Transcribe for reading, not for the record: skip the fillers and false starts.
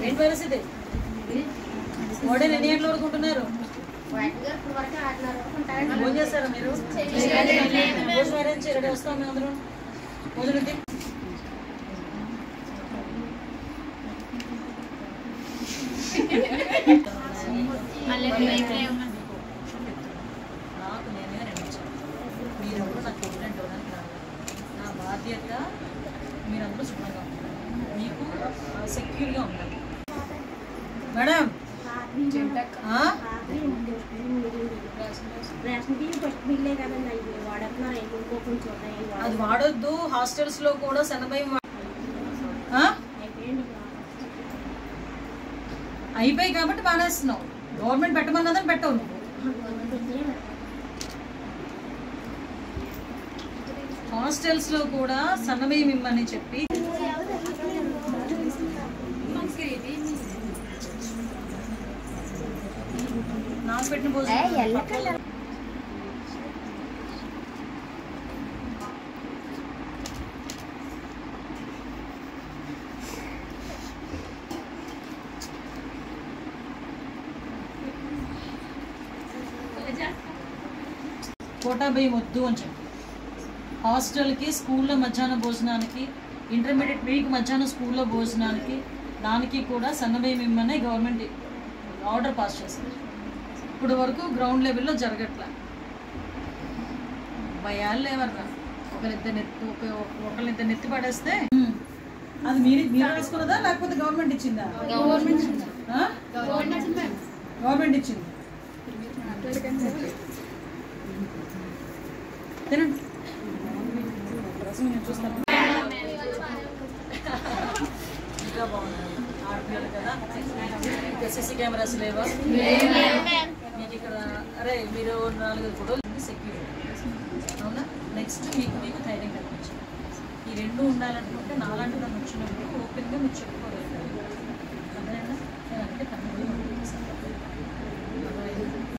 ఏంటి పరిస్థితి? మోడల్ ఎన్ని గంటల వరకు ఉంటున్నారు? ఫోన్ చేస్తారా మీరు? భోజనం అరేంజ్ రెడీ వస్తాం మేము అందరం. భోజనం నాకు నేనే అనిపించాను. మీరెవరు నాకు ప్రెగ్నెంట్ అవ్వడానికి రాదు. నా బాధ్యత మీరందరూ శుభ్రంగా ఉంటారు, మీకు సెక్యూర్గా ఉండాలి. మేడం అది వాడొద్దు. హాస్టల్స్ లో కూడా సన్నబియ్యం అయిపోయి కాబట్టి మానేస్తున్నావు. గవర్నమెంట్ పెట్టమన్నదని పెట్టవు నువ్వు. హాస్టల్స్ లో కూడా సన్నబియ్యం ఇమ్మని చెప్పి నాకు పెట్టిన భోజనం కోటా బియ్యం వద్దు అని చెప్పి హాస్టల్కి, స్కూల్లో మధ్యాహ్న భోజనానికి, ఇంటర్మీడియట్ మీకు మధ్యాహ్నం స్కూల్లో భోజనానికి దానికి కూడా సన్నబియ్యం ఇమ్మనే గవర్నమెంట్ ఆర్డర్ పాస్ చేసింది. ఇప్పుడు వరకు గ్రౌండ్ లెవెల్లో జరగట్లా. భయాలు లేవర్రా. ఒకళ్ళిద్దరు నెత్తి పడేస్తే అది మీరు రాసుకున్నదా లేకపోతే గవర్నమెంట్ ఇచ్చిందా? గవర్నమెంట్ ఇచ్చింది. తినండి. చూస్తాను ఇంకా బాగుంది. ఆడపిల్లలు కదా. సీసీ కెమెరాస్ లేవా మీకు ఇక్కడ? అరే మీరు 4 ఫోటోలు సెక్యూరిటీ అవునా? నెక్స్ట్ మీకు ధైర్యం కల్పించాలి. ఈ 2 ఉండాలనుకుంటే నాలాంటి దాన్ని వచ్చినప్పుడు ఓపెన్గా మీరు